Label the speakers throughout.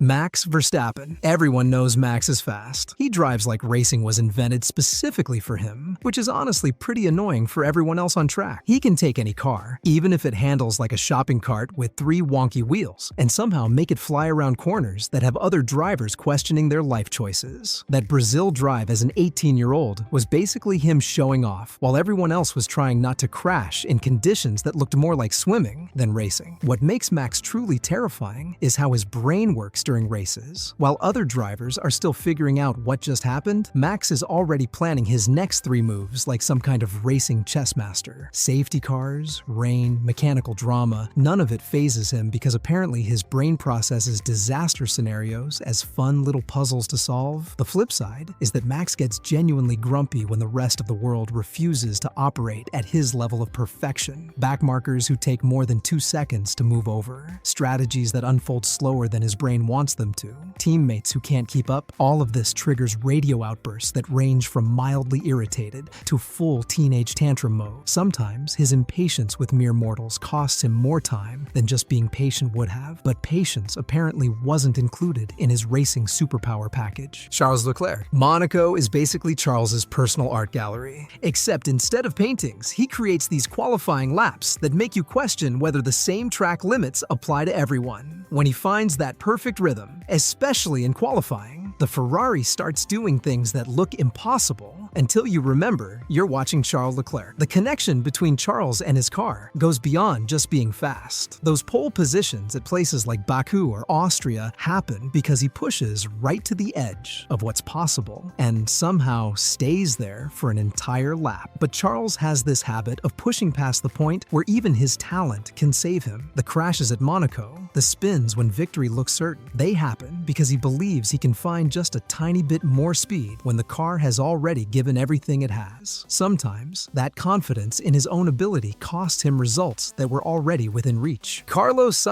Speaker 1: Max Verstappen. Everyone knows Max is fast. He drives like racing was invented specifically for him, which is honestly pretty annoying for everyone else on track. He can take any car, even if it handles like a shopping cart with 3 wonky wheels, and somehow make it fly around corners that have other drivers questioning their life choices. That Brazil drive as an 18-year-old was basically him showing off, while everyone else was trying not to crash in conditions that looked more like swimming than racing. What makes Max truly terrifying is how his brain works during races. While other drivers are still figuring out what just happened, Max is already planning his next 3 moves like some kind of racing chess master. Safety cars, rain, mechanical drama, none of it phases him because apparently his brain processes disaster scenarios as fun little puzzles to solve. The flip side is that Max gets genuinely grumpy when the rest of the world refuses to operate at his level of perfection. Backmarkers who take more than 2 seconds to move over, strategies that unfold slower than his brain wants them to, teammates who can't keep up. All of this triggers radio outbursts that range from mildly irritated to full teenage tantrum mode. Sometimes his impatience with mere mortals costs him more time than just being patient would have, but patience apparently wasn't included in his racing superpower package. Charles Leclerc. Monaco is basically Charles's personal art gallery, except instead of paintings, he creates these qualifying laps that make you question whether the same track limits apply to everyone. When he finds that perfect rhythm, especially in qualifying, the Ferrari starts doing things that look impossible until you remember you're watching Charles Leclerc. The connection between Charles and his car goes beyond just being fast. Those pole positions at places like Baku or Austria happen because he pushes right to the edge of what's possible and somehow stays there for an entire lap. But Charles has this habit of pushing past the point where even his talent can save him. The crashes at Monaco, the spins when victory looks certain, they happen because he believes he can find just a tiny bit more speed when the car has already given everything it has. Sometimes, that confidence in his own ability costs him results that were already within reach. Carlos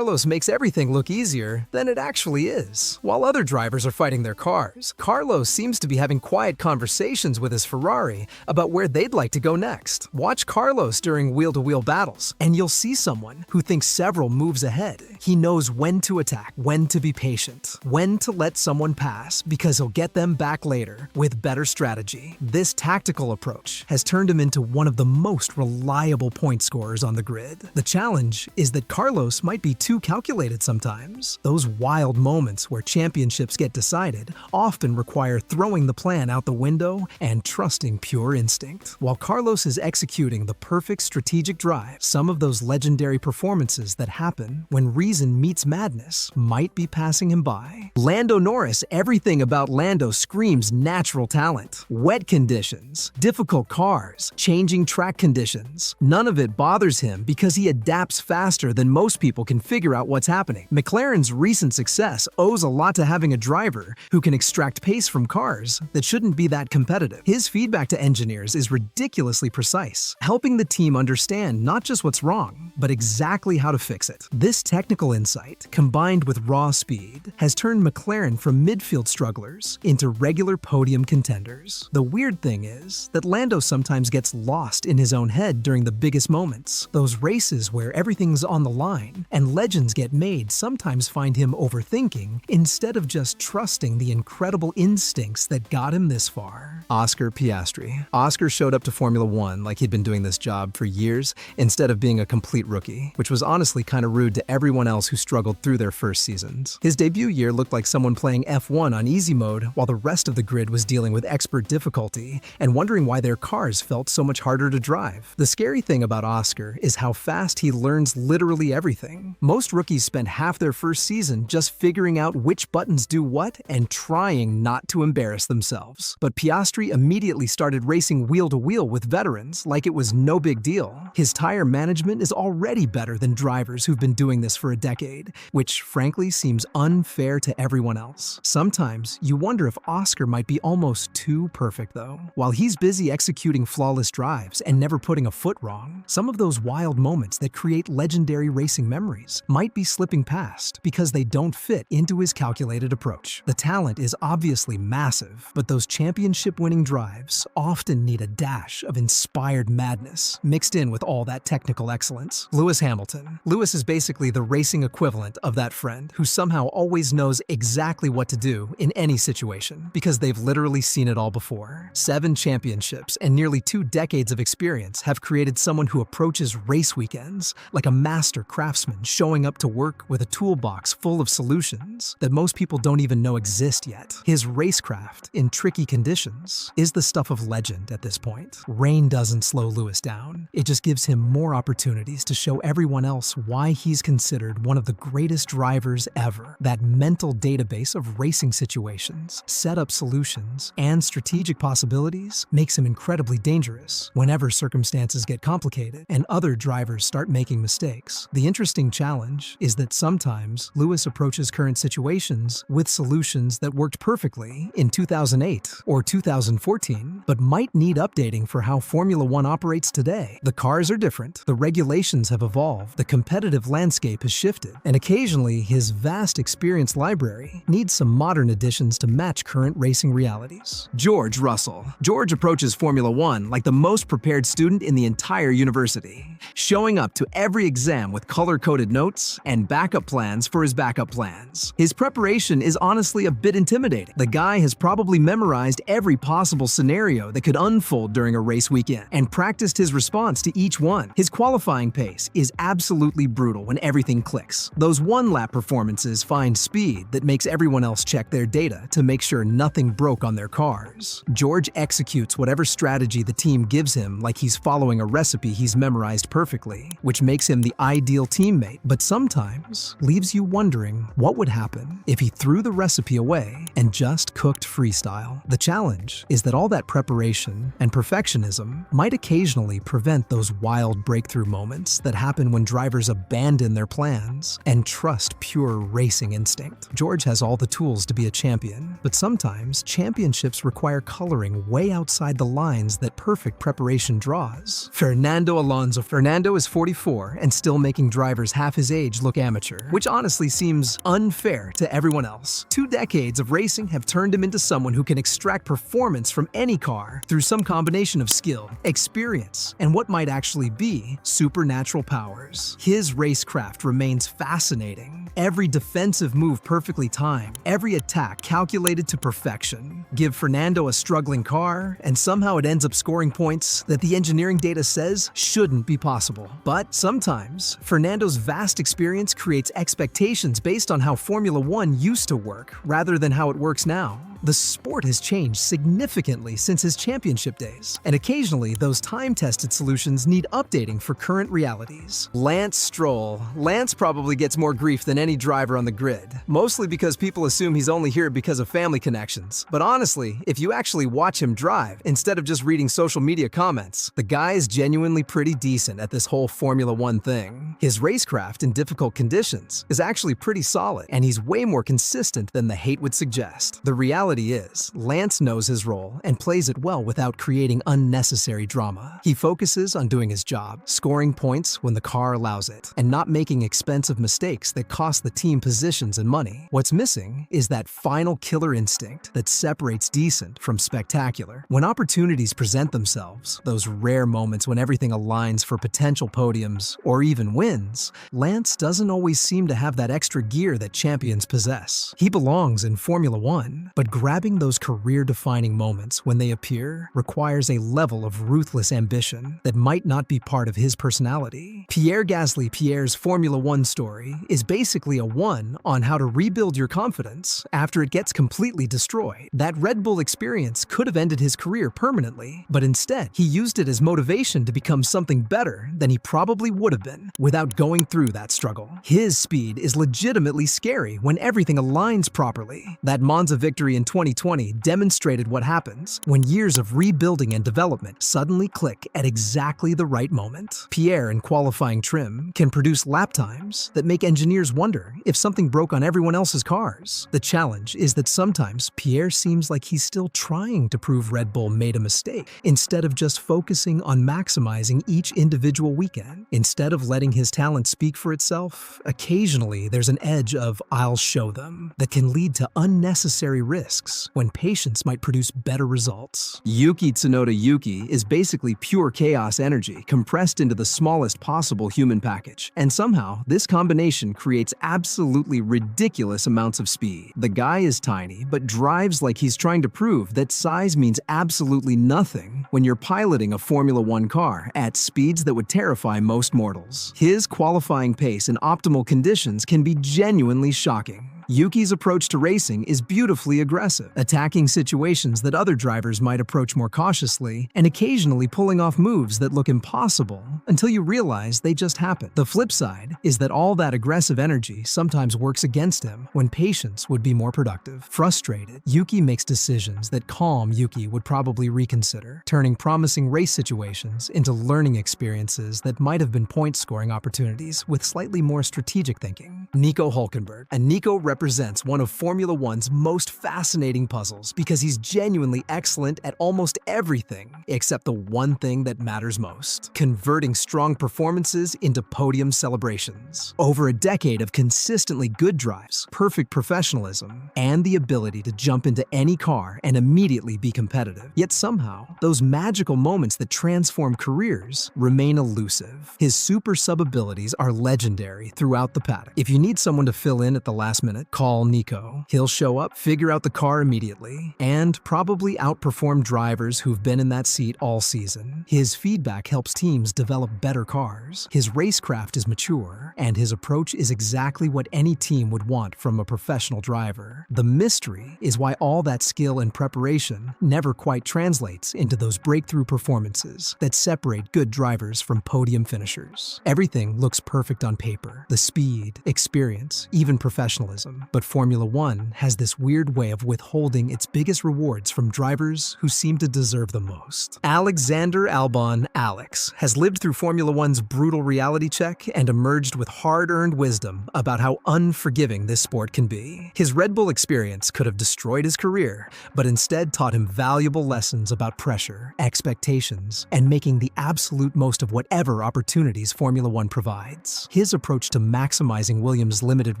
Speaker 1: makes everything look easier than it actually is. While other drivers are fighting their cars, Carlos seems to be having quiet conversations with his Ferrari about where they'd like to go next. Watch Carlos during wheel-to-wheel battles, and you'll see someone who thinks several moves ahead. He knows when to attack, when to be patient, when to let someone pass because he'll get them back later with better strategy. This tactical approach has turned him into one of the most reliable point scorers on the grid. The challenge is that Carlos might be too calculated sometimes. Those wild moments where championships get decided often require throwing the plan out the window and trusting pure instinct. While Carlos is executing the perfect strategic drive, some of those legendary performances that happen when reason meets madness might be passing him by. Lando Norris. Everything about Lando screams natural talent. Wet conditions, difficult cars, changing track conditions. None of it bothers him because he adapts faster than most people can figure out what's happening. McLaren's recent success owes a lot to having a driver who can extract pace from cars that shouldn't be that competitive. His feedback to engineers is ridiculously precise, helping the team understand not just what's wrong, but exactly how to fix it. This technical insight, combined with raw speed, has turned McLaren from midfield strugglers into regular podium contenders. The weird thing is that Lando sometimes gets lost in his own head during the biggest moments. Those races where everything's on the line and legends get made sometimes find him overthinking instead of just trusting the incredible instincts that got him this far. Oscar Piastri. Oscar showed up to Formula One like he'd been doing this job for years instead of being a complete rookie, which was honestly kind of rude to everyone else who struggled through their first seasons. His debut year looked like someone playing F1 on easy mode while the rest of the grid was dealing with expert difficulty and wondering why their cars felt so much harder to drive. The scary thing about Oscar is how fast he learns literally everything. Most rookies spend half their first season just figuring out which buttons do what and trying not to embarrass themselves. But Piastri immediately started racing wheel-to-wheel with veterans like it was no big deal. His tire management is already better than drivers who've been doing this for a decade, which frankly seems unfair to everyone else. Sometimes you wonder if Oscar might be almost too perfect though. While he's busy executing flawless drives and never putting a foot wrong, some of those wild moments that create legendary racing memories might be slipping past because they don't fit into his calculated approach. The talent is obviously massive, but those championship-winning drives often need a dash of inspired madness mixed in with all that technical excellence. Lewis Hamilton. Lewis is basically the racing equivalent of that friend who somehow always knows exactly what to do in any situation because they've literally seen it all before. 7 championships and nearly 2 decades of experience have created someone who approaches race weekends like a master craftsman showing up to work with a toolbox full of solutions that most people don't even know exist yet. His racecraft in tricky conditions is the stuff of legend at this point. Rain doesn't slow Lewis down. It just gives him more opportunities to show everyone else why he's considered one of the greatest drivers ever. That mental database of racing situations, setup solutions, and strategic possibilities makes him incredibly dangerous whenever circumstances get complicated and other drivers start making mistakes. The interesting challenge is that sometimes Lewis approaches current situations with solutions that worked perfectly in 2008 or 2014, but might need updating for how Formula One operates today. The cars are different, the regulations have evolved, the competitive landscape has shifted, and occasionally his vast experience library needs some modern additions to match current racing realities. George Russell. George approaches Formula One like the most prepared student in the entire university, showing up to every exam with color-coded notes and backup plans for his backup plans. His preparation is honestly a bit intimidating. The guy has probably memorized every possible scenario that could unfold during a race weekend and practiced his response to each one. His qualifying pace is absolutely brutal when everything clicks. Those one-lap performances find speed that makes everyone else check their data to make sure nothing broke on their cars. George executes whatever strategy the team gives him like he's following a recipe he's memorized perfectly, which makes him the ideal teammate, but sometimes leaves you wondering what would happen if he threw the recipe away and just cooked freestyle. The challenge is that all that preparation and perfectionism might occasionally prevent those wild breakthrough moments that happen when drivers abandon their plans and trust pure racing instinct. George has all the tools to be a champion, but sometimes championships require coloring way outside the lines that perfect preparation draws. Fernando Alonso. Fernando is 44 and still making drivers half his age look amateur, which honestly seems unfair to everyone else. 2 decades of racing have turned him into someone who can extract performance from any car through some combination of skill, experience, and what might actually be supernatural powers. His racecraft remains fascinating. Every defensive move perfectly timed, every attack calculated to perfection. Give Fernando a struggling car, and somehow it ends up scoring points that the engineering data says shouldn't be possible. But sometimes, Fernando's vast experience creates expectations based on how Formula One used to work, rather than how it works now. The sport has changed significantly since his championship days, and occasionally those time-tested solutions need updating for current realities. Lance Stroll. Lance probably gets more grief than any driver on the grid, mostly because people assume he's only here because of family connections. But honestly, if you actually watch him drive, instead of just reading social media comments, the guy is genuinely pretty decent at this whole Formula One thing. His racecraft in difficult conditions is actually pretty solid, and he's way more consistent than the hate would suggest. The reality is, Lance knows his role and plays it well without creating unnecessary drama. He focuses on doing his job, scoring points when the car allows it, and not making expensive mistakes that cost the team positions and money. What's missing is that final killer instinct that separates decent from spectacular. When opportunities present themselves, those rare moments when everything aligns for potential podiums or even wins, Lance doesn't always seem to have that extra gear that champions possess. He belongs in Formula One, but grabbing those career-defining moments when they appear requires a level of ruthless ambition that might not be part of his personality. Pierre Gasly. Pierre's Formula One story is basically a one on how to rebuild your confidence after it gets completely destroyed. That Red Bull experience could have ended his career permanently, but instead, he used it as motivation to become something better than he probably would have been without going through that struggle. His speed is legitimately scary when everything aligns properly. That Monza victory in 2020 demonstrated what happens when years of rebuilding and development suddenly click at exactly the right moment. Pierre in qualifying trim can produce lap times that make engineers wonder if something broke on everyone else's cars. The challenge is that sometimes Pierre seems like he's still trying to prove Red Bull made a mistake, instead of just focusing on maximizing each individual weekend. Instead of letting his talent speak for itself, occasionally there's an edge of "I'll show them" that can lead to unnecessary risks when patience might produce better results. Yuki is basically pure chaos energy compressed into the smallest possible human package, and somehow this combination creates absolutely ridiculous amounts of speed. The guy is tiny, but drives like he's trying to prove that size means absolutely nothing when you're piloting a Formula One car at speeds that would terrify most mortals. His qualifying pace in optimal conditions can be genuinely shocking. Yuki's approach to racing is beautifully aggressive, attacking situations that other drivers might approach more cautiously, and occasionally pulling off moves that look impossible until you realize they just happen. The flip side is that all that aggressive energy sometimes works against him when patience would be more productive. Frustrated, Yuki makes decisions that calm Yuki would probably reconsider, turning promising race situations into learning experiences that might have been point-scoring opportunities with slightly more strategic thinking. Nico Hulkenberg. And Nico represents one of Formula One's most fascinating puzzles because he's genuinely excellent at almost everything except the one thing that matters most: converting strong performances into podium celebrations. Over a decade of consistently good drives, perfect professionalism, and the ability to jump into any car and immediately be competitive. Yet somehow, those magical moments that transform careers remain elusive. His super sub abilities are legendary throughout the paddock. If you need someone to fill in at the last minute, call Nico. He'll show up, figure out the car immediately, and probably outperform drivers who've been in that seat all season. His feedback helps teams develop better cars. His racecraft is mature, and his approach is exactly what any team would want from a professional driver. The mystery is why all that skill and preparation never quite translates into those breakthrough performances that separate good drivers from podium finishers. Everything looks perfect on paper: the speed, experience, even professionalism. But Formula One has this weird way of withholding its biggest rewards from drivers who seem to deserve them most. Alexander Albon Alex has lived through Formula One's brutal reality check and emerged with hard-earned wisdom about how unforgiving this sport can be. His Red Bull experience could have destroyed his career, but instead taught him valuable lessons about pressure, expectations, and making the absolute most of whatever opportunities Formula One provides. His approach to maximizing Williams' limited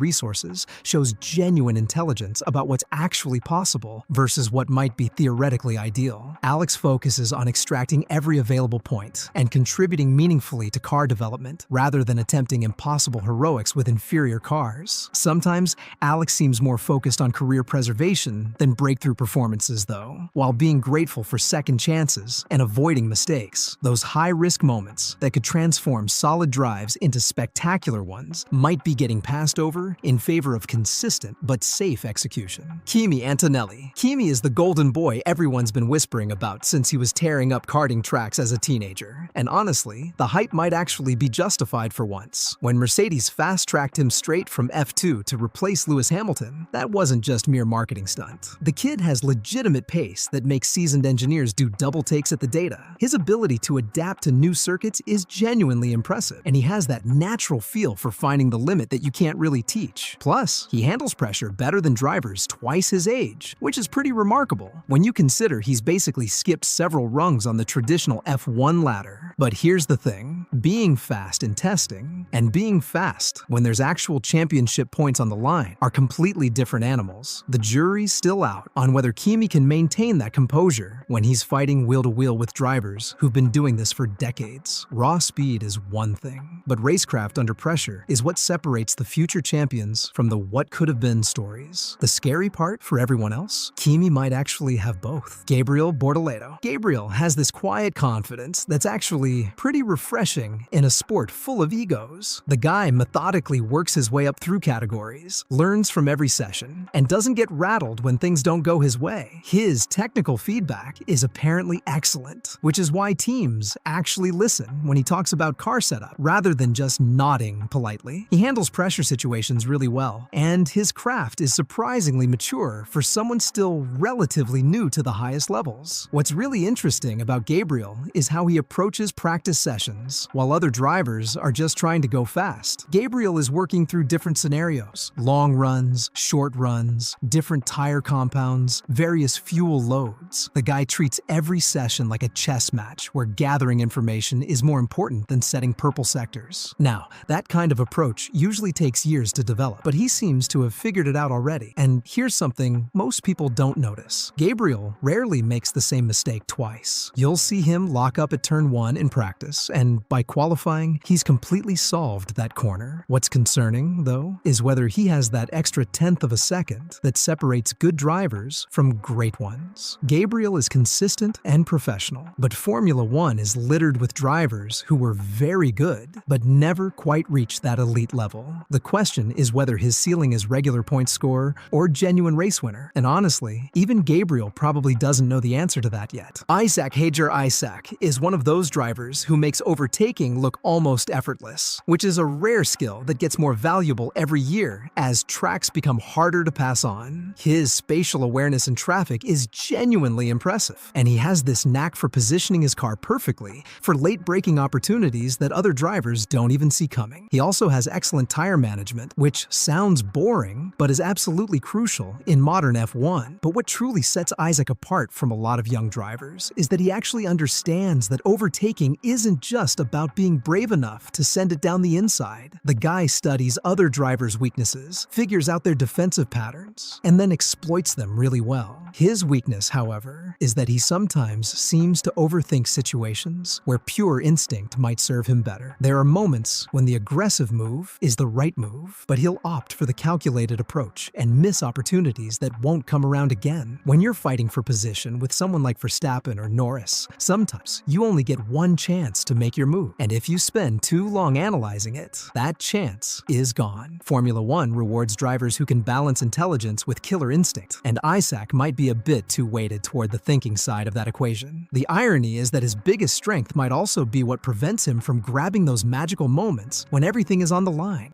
Speaker 1: resources shows genuine intelligence about what's actually possible versus what might be theoretically ideal. Alex focuses on extracting every available point and contributing meaningfully to car development rather than attempting impossible heroics with inferior cars. Sometimes, Alex seems more focused on career preservation than breakthrough performances, though, while being grateful for second chances and avoiding mistakes. Those high-risk moments that could transform solid drives into spectacular ones might be getting passed over in favor of consistent but safe execution. Kimi Antonelli. Kimi is the golden boy everyone's been whispering about since he was tearing up karting tracks as a teenager. And honestly, the hype might actually be justified for once. When Mercedes fast-tracked him straight from F2 to replace Lewis Hamilton, that wasn't just mere marketing stunt. The kid has legitimate pace that makes seasoned engineers do double takes at the data. His ability to adapt to new circuits is genuinely impressive, and he has that natural feel for finding the limit that you can't really teach. Plus, he handles pressure better than drivers twice his age, which is pretty remarkable when you consider he's basically skipped several rungs on the traditional F1 ladder. But here's the thing: being fast in testing and being fast when there's actual championship points on the line are completely different animals. The jury's still out on whether Kimi can maintain that composure when he's fighting wheel-to-wheel with drivers who've been doing this for decades. Raw speed is one thing, but racecraft under pressure is what separates the future champions from the what could have been stories. The scary part for everyone else? Kimi might actually have both. Gabriel Bortoleto. Gabriel has this quiet confidence that's actually pretty refreshing in a sport full of egos. The guy methodically works his way up through categories, learns from every session, and doesn't get rattled when things don't go his way. His technical feedback is apparently excellent, which is why teams actually listen when he talks about car setup rather than just nodding politely. He handles pressure situations really well, and and his craft is surprisingly mature for someone still relatively new to the highest levels. What's really interesting about Gabriel is how he approaches practice sessions, while other drivers are just trying to go fast. Gabriel is working through different scenarios: long runs, short runs, different tire compounds, various fuel loads. The guy treats every session like a chess match where gathering information is more important than setting purple sectors. Now, that kind of approach usually takes years to develop, but he seems to have figured it out already. And here's something most people don't notice. Gabriel rarely makes the same mistake twice. You'll see him lock up at turn 1 in practice, and by qualifying, he's completely solved that corner. What's concerning, though, is whether he has that extra tenth of a second that separates good drivers from great ones. Gabriel is consistent and professional, but Formula One is littered with drivers who were very good, but never quite reached that elite level. The question is whether his ceiling is regular point scorer or genuine race winner, and honestly, even Gabriel probably doesn't know the answer to that yet. Hadjar is one of those drivers who makes overtaking look almost effortless, which is a rare skill that gets more valuable every year as tracks become harder to pass on. His spatial awareness in traffic is genuinely impressive, and he has this knack for positioning his car perfectly for late braking opportunities that other drivers don't even see coming. He also has excellent tire management, which sounds boring, but is absolutely crucial in modern F1. But what truly sets Isaac apart from a lot of young drivers is that he actually understands that overtaking isn't just about being brave enough to send it down the inside. The guy studies other drivers' weaknesses, figures out their defensive patterns, and then exploits them really well. His weakness, however, is that he sometimes seems to overthink situations where pure instinct might serve him better. There are moments when the aggressive move is the right move, but he'll opt for the calculated approach and miss opportunities that won't come around again. When you're fighting for position with someone like Verstappen or Norris, sometimes you only get one chance to make your move, and if you spend too long analyzing it, that chance is gone. Formula One rewards drivers who can balance intelligence with killer instinct, and Isaac might be a bit too weighted toward the thinking side of that equation. The irony is that his biggest strength might also be what prevents him from grabbing those magical moments when everything is on the line.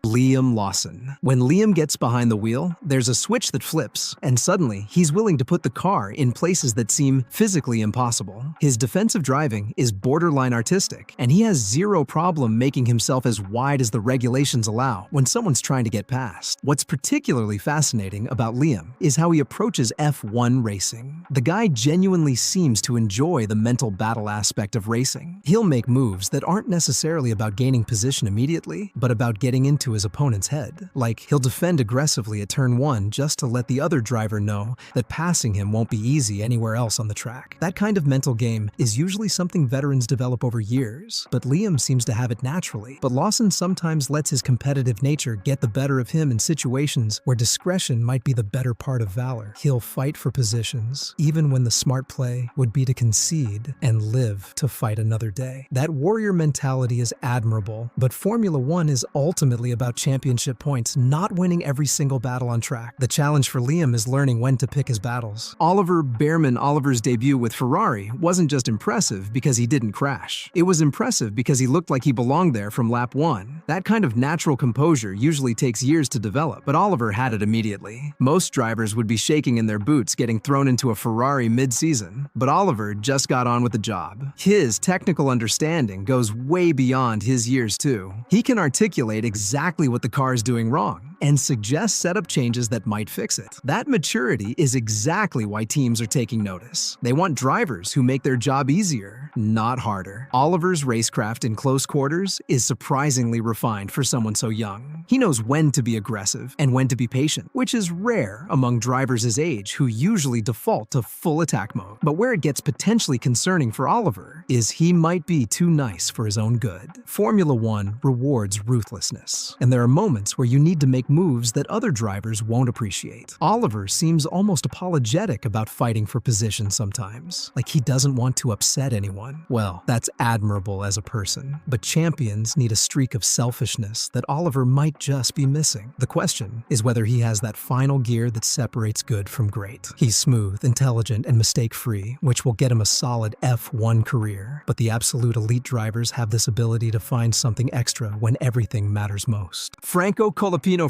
Speaker 1: Lawson. When Liam gets behind the wheel, there's a switch that flips, and suddenly he's willing to put the car in places that seem physically impossible. His defensive driving is borderline artistic, and he has zero problem making himself as wide as the regulations allow when someone's trying to get past. What's particularly fascinating about Liam is how he approaches F1 racing. The guy genuinely seems to enjoy the mental battle aspect of racing. He'll make moves that aren't necessarily about gaining position immediately, but about getting into his opponent's head. Like, he'll defend aggressively at turn 1 just to let the other driver know that passing him won't be easy anywhere else on the track. That kind of mental game is usually something veterans develop over years, but Liam seems to have it naturally. But Lawson sometimes lets his competitive nature get the better of him in situations where discretion might be the better part of valor. He'll fight for positions, even when the smart play would be to concede and live to fight another day. That warrior mentality is admirable, but Formula One is ultimately about championship points, not winning every single battle on track. The challenge for Liam is learning when to pick his battles. Oliver's debut with Ferrari wasn't just impressive because he didn't crash. It was impressive because he looked like he belonged there from lap 1. That kind of natural composure usually takes years to develop, but Oliver had it immediately. Most drivers would be shaking in their boots getting thrown into a Ferrari mid-season, but Oliver just got on with the job. His technical understanding goes way beyond his years too. He can articulate exactly what the car is doing wrong and suggest setup changes that might fix it. That maturity is exactly why teams are taking notice. They want drivers who make their job easier, not harder. Oliver's racecraft in close quarters is surprisingly refined for someone so young. He knows when to be aggressive and when to be patient, which is rare among drivers his age who usually default to full attack mode. But where it gets potentially concerning for Oliver is he might be too nice for his own good. Formula One rewards ruthlessness, and there are moments where you need to make moves that other drivers won't appreciate. Oliver seems almost apologetic about fighting for position sometimes, like he doesn't want to upset anyone. Well, that's admirable as a person, but champions need a streak of selfishness that Oliver might just be missing. The question is whether he has that final gear that separates good from great. He's smooth, intelligent, and mistake-free, which will get him a solid F1 career, but the absolute elite drivers have this ability to find something extra when everything matters most. Franco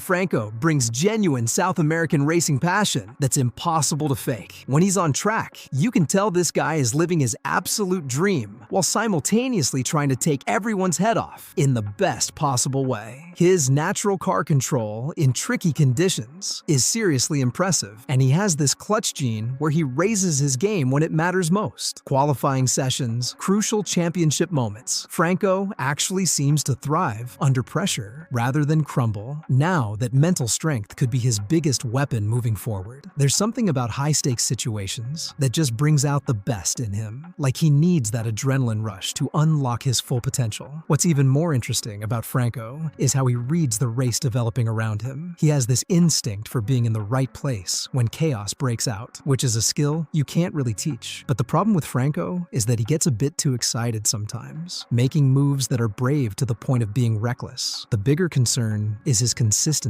Speaker 1: Franco brings genuine South American racing passion that's impossible to fake. When he's on track, you can tell this guy is living his absolute dream while simultaneously trying to take everyone's head off in the best possible way. His natural car control in tricky conditions is seriously impressive, and he has this clutch gene where he raises his game when it matters most. Qualifying sessions, crucial championship moments. Franco actually seems to thrive under pressure rather than crumble, now that mental strength could be his biggest weapon moving forward. There's something about high-stakes situations that just brings out the best in him, like he needs that adrenaline rush to unlock his full potential. What's even more interesting about Franco is how he reads the race developing around him. He has this instinct for being in the right place when chaos breaks out, which is a skill you can't really teach. But the problem with Franco is that he gets a bit too excited sometimes, making moves that are brave to the point of being reckless. The bigger concern is his consistency.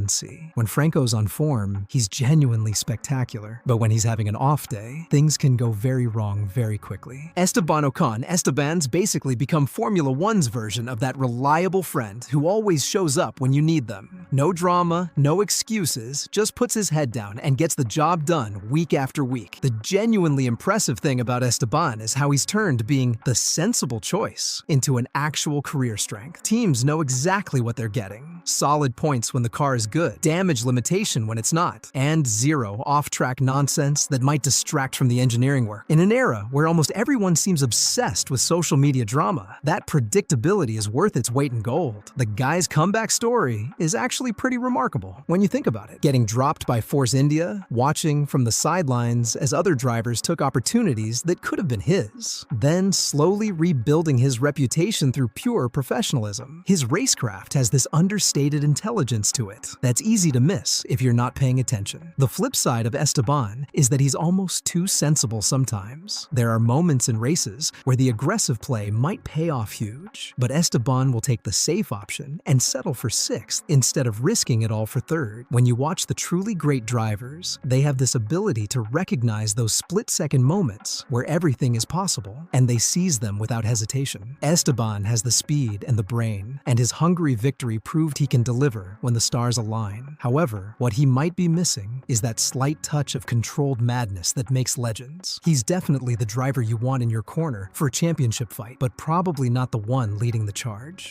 Speaker 1: When Franco's on form, he's genuinely spectacular. But when he's having an off day, things can go very wrong very quickly. Esteban Esteban's basically become Formula One's version of that reliable friend who always shows up when you need them. No drama, no excuses, just puts his head down and gets the job done week after week. The genuinely impressive thing about Esteban is how he's turned being the sensible choice into an actual career strength. Teams know exactly what they're getting. Solid points when the car is good, damage limitation when it's not, and zero off-track nonsense that might distract from the engineering work. In an era where almost everyone seems obsessed with social media drama, that predictability is worth its weight in gold. The guy's comeback story is actually pretty remarkable when you think about it. Getting dropped by Force India, watching from the sidelines as other drivers took opportunities that could have been his, then slowly rebuilding his reputation through pure professionalism. His racecraft has this understated intelligence to it that's easy to miss if you're not paying attention. The flip side of Esteban is that he's almost too sensible sometimes. There are moments in races where the aggressive play might pay off huge, but Esteban will take the safe option and settle for sixth instead of risking it all for third. When you watch the truly great drivers, they have this ability to recognize those split-second moments where everything is possible, and they seize them without hesitation. Esteban has the speed and the brain, and his Hungary victory proved he can deliver when the stars align. However, what he might be missing is that slight touch of controlled madness that makes legends. He's definitely the driver you want in your corner for a championship fight, but probably not the one leading the charge.